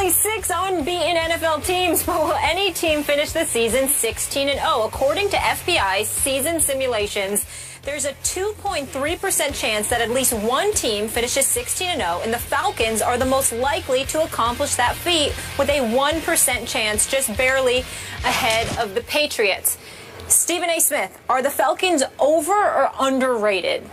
only 6 unbeaten NFL teams, but will any team finish the season 16-0? According to FBI's season simulations, there's a 2.3% chance that at least one team finishes 16-0, and the Falcons are the most likely to accomplish that feat with a 1% chance, just barely ahead of the Patriots. Stephen A. Smith, are the Falcons over or underrated?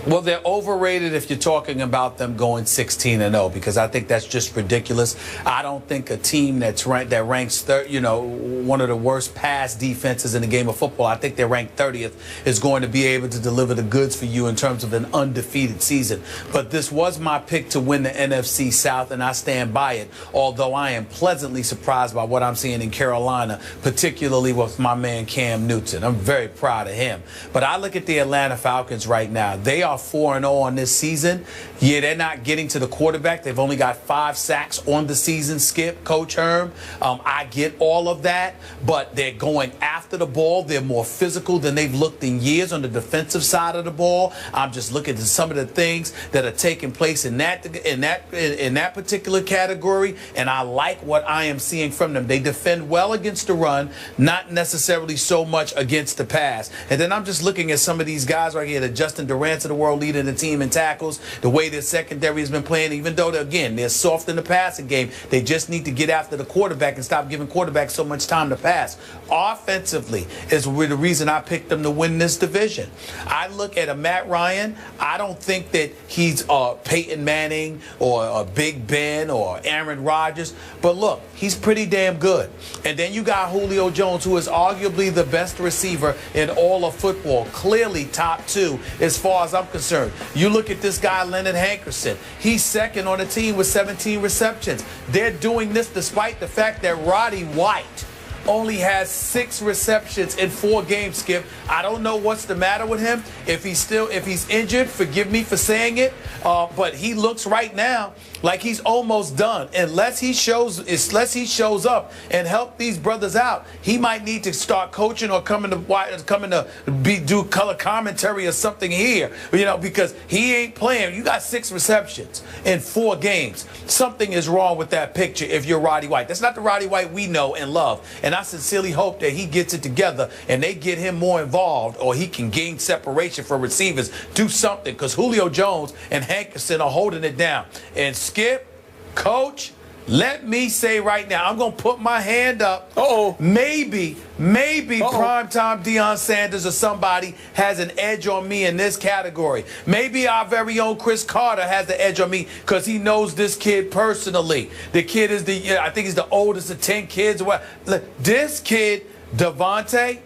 Well, they're overrated if you're talking about them going 16-0, because I think that's just ridiculous. I don't think a team that ranks third, one of the worst pass defenses in the game of football, I think they're ranked 30th, is going to be able to deliver the goods for you in terms of an undefeated season. But this was my pick to win the NFC South, and I stand by it, although I am pleasantly surprised by what I'm seeing in Carolina, particularly with my man Cam Newton. I'm very proud of him. But I look at the Atlanta Falcons right now. They are 4-0 on this season. Yeah, they're not getting to the quarterback. They've only got 5 sacks on the season, Skip, Coach Herm. I get all of that, but they're going after the ball. They're more physical than they've looked in years on the defensive side of the ball. I'm just looking at some of the things that are taking place in that particular category, and I like what I am seeing from them. They defend well against the run, not necessarily so much against the pass. And then I'm just looking at some of these guys right here, the Justin Durant's of the world leading the team in tackles, the way their secondary has been playing, even though, again, they're soft in the passing game. They just need to get after the quarterback and stop giving quarterbacks so much time to pass. Offensively is the reason I picked them to win this division. I look at a Matt Ryan. I don't think that he's Peyton Manning or Big Ben or Aaron Rodgers, but look, he's pretty damn good. And then you got Julio Jones, who is arguably the best receiver in all of football, clearly top 2 as far as I'm concerned. You look at this guy, Leonard Hankerson. He's second on the team with 17 receptions. They're doing this despite the fact that Roddy White only has 6 receptions in 4 games, Skip. I don't know what's the matter with him. If he's injured, forgive me for saying it, but he looks right now like he's almost done. Unless he shows up and help these brothers out, he might need to start coaching or coming to do color commentary or something here, because he ain't playing. You got 6 receptions in 4 games. Something is wrong with that picture if you're Roddy White. That's not the Roddy White we know and love. And I sincerely hope that he gets it together and they get him more involved, or he can gain separation for receivers. Do something, because Julio Jones and Hankerson are holding it down. And Skip, Coach, let me say right now, I'm going to put my hand up. Maybe primetime Deion Sanders or somebody has an edge on me in this category. Maybe our very own Chris Carter has the edge on me because he knows this kid personally. The kid is I think he's the oldest of 10 kids. This kid, Devontae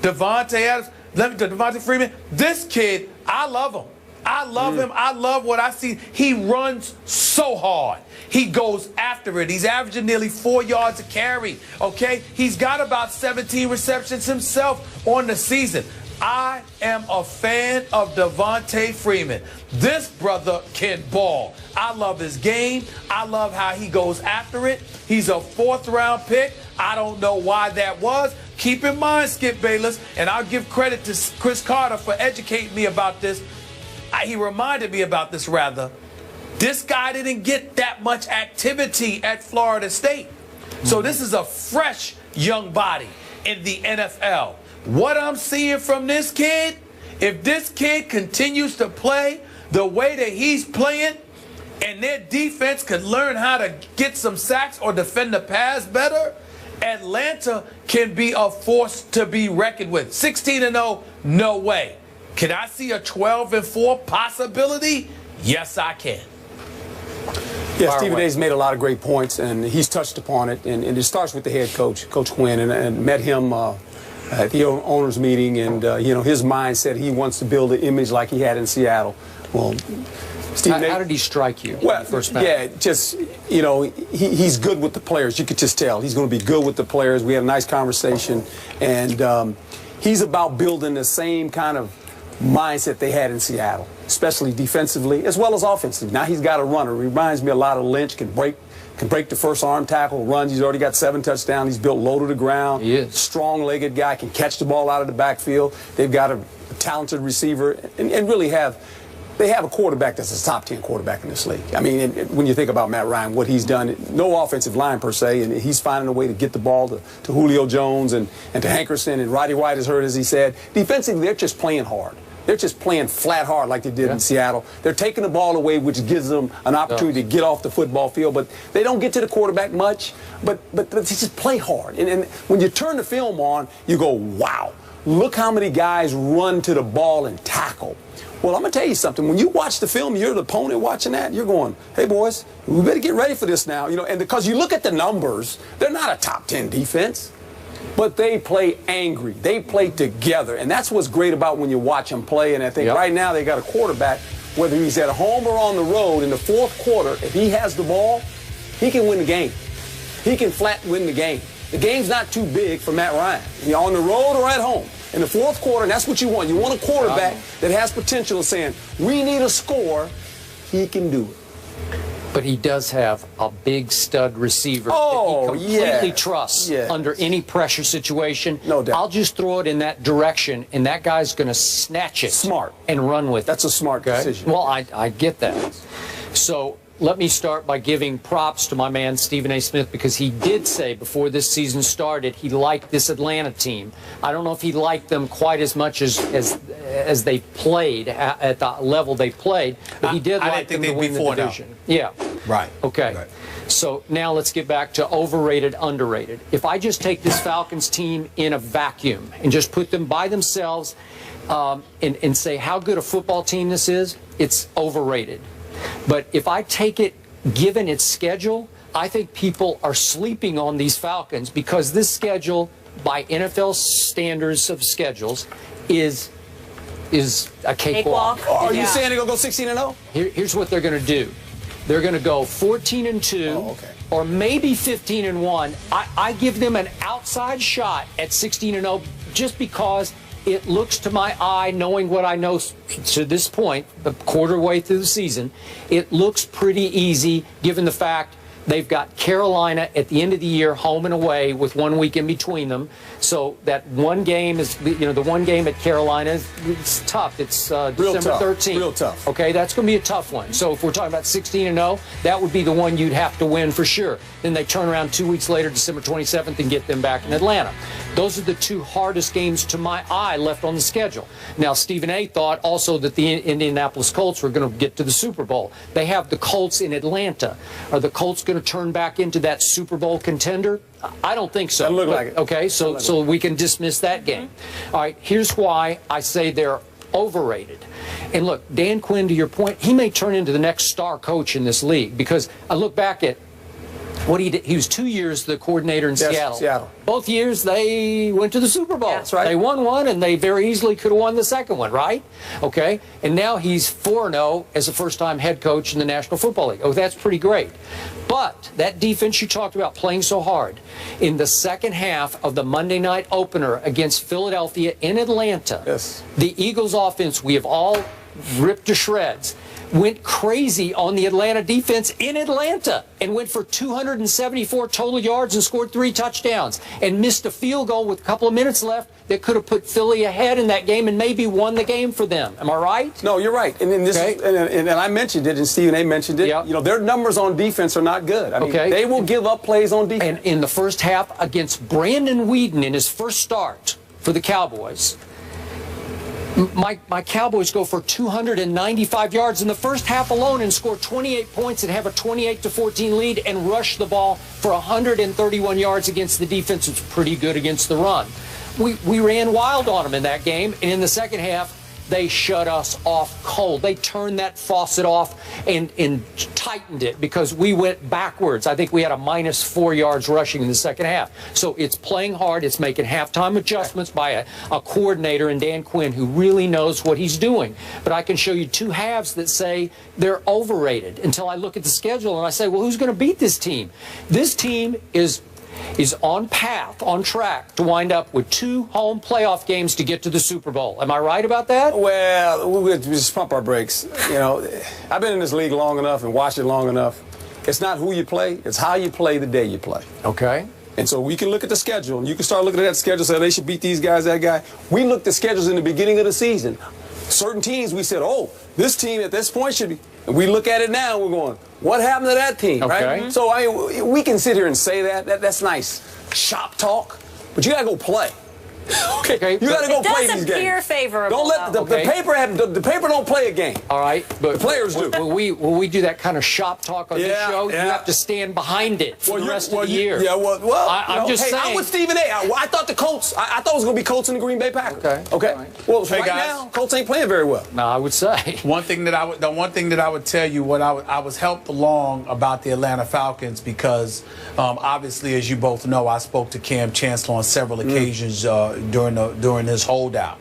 Adams, Devontae Freeman, this kid, I love him. I love him. I love what I see. He runs so hard. He goes after it. He's averaging nearly 4 yards a carry, okay? He's got about 17 receptions himself on the season. I am a fan of Devontae Freeman. This brother can ball. I love his game. I love how he goes after it. He's a 4th-round pick. I don't know why that was. Keep in mind, Skip Bayless, and I'll give credit to Chris Carter for educating me about this. He reminded me about this, rather. This guy didn't get that much activity at Florida State. So this is a fresh young body in the NFL. What I'm seeing from this kid, if this kid continues to play the way that he's playing, and their defense could learn how to get some sacks or defend the pass better, Atlanta can be a force to be reckoned with. 16-0, no way. Can I see a 12-4 possibility? Yes, I can. Yeah, Stephen A's made a lot of great points, and he's touched upon it. And it starts with the head coach, Coach Quinn, and met him at the owners' meeting. And, his mindset, he wants to build an image like he had in Seattle. Well, Stephen how did he strike you? Well, first match? Yeah, just, he's good with the players. You could just tell. He's going to be good with the players. We had a nice conversation. And he's about building the same kind of mindset they had in Seattle, especially defensively as well as offensively. Now he's got a runner. Reminds me a lot of Lynch. Can break the first arm tackle, runs. He's already got 7 touchdowns. He's built low to the ground. He is. Strong-legged guy. Can catch the ball out of the backfield. They've got a talented receiver and really have they have a quarterback that's a top 10 quarterback in this league. I mean, when you think about Matt Ryan, what he's done, no offensive line per se, and he's finding a way to get the ball to Julio Jones and to Hankerson, and Roddy White is hurt, as he said. Defensively, they're just playing hard. They're just playing flat hard like they did in Seattle. They're taking the ball away, which gives them an opportunity to get off the football field, but they don't get to the quarterback much, but they just play hard. And when you turn the film on, you go, wow, look how many guys run to the ball and tackle. Well, I'm going to tell you something. When you watch the film, you're the opponent watching that, you're going, hey, boys, we better get ready for this now. You know, and because you look at the numbers, they're not a top 10 defense, but they play angry. They play together, and that's what's great about when you watch them play. And I think right now they got a quarterback, whether he's at home or on the road, in the fourth quarter, if he has the ball, he can win the game. He can flat win the game. The game's not too big for Matt Ryan. You're on the road or at home. In the fourth quarter, and that's what you want. You want a quarterback that has potential of saying, we need a score. He can do it. But he does have a big stud receiver that he completely trusts under any pressure situation. No doubt. I'll just throw it in that direction, and that guy's going to snatch it and run with it. That's a smart decision. Well, I get that. So let me start by giving props to my man Stephen A. Smith, because he did say before this season started he liked this Atlanta team. I don't know if he liked them quite as much as they played at the level they played, but he did like them to win the division. Yeah. Right. Okay. Right. So now let's get back to overrated, underrated. If I just take this Falcons team in a vacuum and just put them by themselves and say how good a football team this is, it's overrated. But if I take it, given its schedule, I think people are sleeping on these Falcons, because this schedule, by NFL standards of schedules, is a cakewalk. Are you saying they're going to go 16-0? Here's what they're going to do. They're going to go 14-2, or maybe 15-1. I give them an outside shot at 16-0 just because it looks to my eye, knowing what I know to this point, the quarter way through the season, it looks pretty easy given the fact they've got Carolina at the end of the year, home and away, with 1 week in between them. So that one game is, the one game at Carolina, it's tough. It's December 13th. Real tough. Okay, that's going to be a tough one. So if we're talking about 16-0, that would be the one you'd have to win for sure. Then they turn around 2 weeks later, December 27th, and get them back in Atlanta. Those are the two hardest games to my eye left on the schedule. Now, Stephen A. thought also that the Indianapolis Colts were going to get to the Super Bowl. They have the Colts in Atlanta. Are the Colts going to turn back into that Super Bowl contender? I don't think so. Doesn't look like it. Okay, so we can dismiss that game. All right, here's why I say they're overrated. And look, Dan Quinn, to your point, he may turn into the next star coach in this league, because I look back at what he did. He was 2 years the coordinator in Seattle. Both years they went to the Super Bowl. That's right. They won one, and they very easily could have won the second one, right? Okay. And now he's 4-0 as a first-time head coach in the National Football League. Oh, that's pretty great. But that defense you talked about playing so hard, in the second half of the Monday night opener against Philadelphia in Atlanta, the Eagles offense we have all ripped to shreds, went crazy on the Atlanta defense in Atlanta and went for 274 total yards and scored 3 touchdowns and missed a field goal with a couple of minutes left that could have put Philly ahead in that game and maybe won the game for them. Am I right? No, you're right. And this and I mentioned it, and Stephen A. mentioned it. You know, their numbers on defense are not good. I mean, they will give up plays on defense. And in the first half against Brandon Weeden in his first start for the Cowboys, my Cowboys go for 295 yards in the first half alone and score 28 points and have a 28-14 lead and rush the ball for 131 yards against the defense. It's pretty good against the run. We ran wild on them in that game, and in the second half, they shut us off cold. They turned that faucet off and tightened it because we went backwards. I think we had a -4 yards rushing in the second half. So it's playing hard. It's making halftime adjustments by a coordinator in Dan Quinn who really knows what he's doing. But I can show you two halves that say they're overrated until I look at the schedule and I say, well, who's going to beat this team? This team is on track to wind up with 2 home playoff games to get to the Super Bowl. Am I right about that? Well, we just pump our brakes. You know, I've been in this league long enough and watched it long enough. It's not who you play, it's how you play the day you play. Okay. And so we can look at the schedule, and you can start looking at that schedule and say they should beat these guys, that guy. We looked at schedules in the beginning of the season. Certain teams, we said, oh, This team at this point should be. We look at it now, we're going, what happened to that team, right? So I mean, we can sit here and say that's nice shop talk, but you got to go play. Okay, you got to go play these games. It does appear favorable. Don't let the paper don't play a game. All right, but the players do. Will we do that kind of shop talk on this show? Yeah. You have to stand behind it for the rest of the year. Yeah, I'm just saying. I'm with Stephen A. I thought the Colts. I thought it was going to be Colts and the Green Bay Packers. Okay. Right. Well, right now, Colts ain't playing very well. No, I would say the one thing that I would tell you, I was helped along about the Atlanta Falcons because obviously, as you both know, I spoke to Cam Chancellor on several occasions during his holdout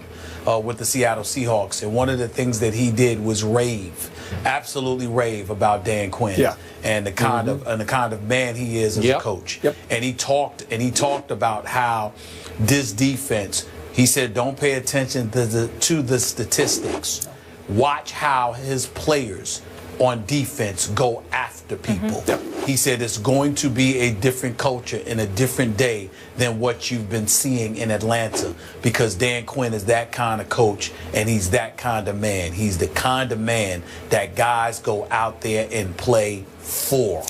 with the Seattle Seahawks, and one of the things that he did was absolutely rave about Dan Quinn and the kind of man he is as a coach. And he talked about how this defense. He said, don't pay attention to the statistics. Watch how his players on defense go after people. He said it's going to be a different culture and a different day than what you've been seeing in Atlanta because Dan Quinn is that kind of coach and he's that kind of man. He's the kind of man that guys go out there and play for.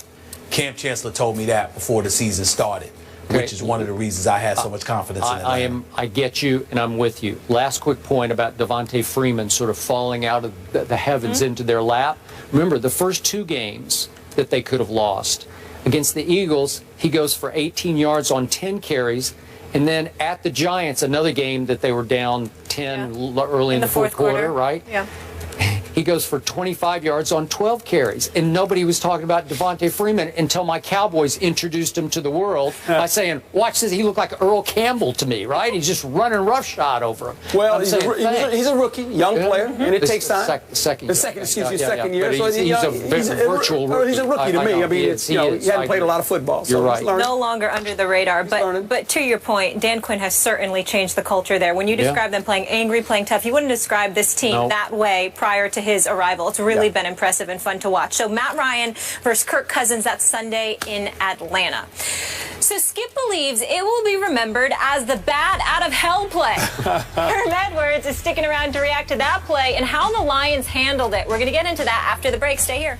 Cam Chancellor told me that before the season started. Which is one of the reasons I had so much confidence in Atlanta. I get you, and I'm with you. Last quick point about Devontae Freeman sort of falling out of the heavens into their lap. Remember, the first 2 games that they could have lost. Against the Eagles, he goes for 18 yards on 10 carries. And then at the Giants, another game that they were down 10 early in the fourth quarter, right? Yeah. He goes for 25 yards on 12 carries. And nobody was talking about Devontae Freeman until my Cowboys introduced him to the world by saying, watch this, he looked like Earl Campbell to me, right? He's just running roughshod over him. Well, he's a rookie, young player, and it takes time. Second year. So he's a virtual rookie. He's a rookie to me. I mean, he hadn't played a lot of football. You're right. No longer under the radar. But to your point, Dan Quinn has certainly changed the culture there. When you describe them playing angry, playing tough, you wouldn't describe this team that way prior to his arrival. It's really been impressive and fun to watch. So Matt Ryan versus Kirk Cousins, that's Sunday in Atlanta. So Skip believes it will be remembered as the bat out of hell play. Herm Edwards is sticking around to react to that play and how the Lions handled it. We're going to get into that after the break. Stay here.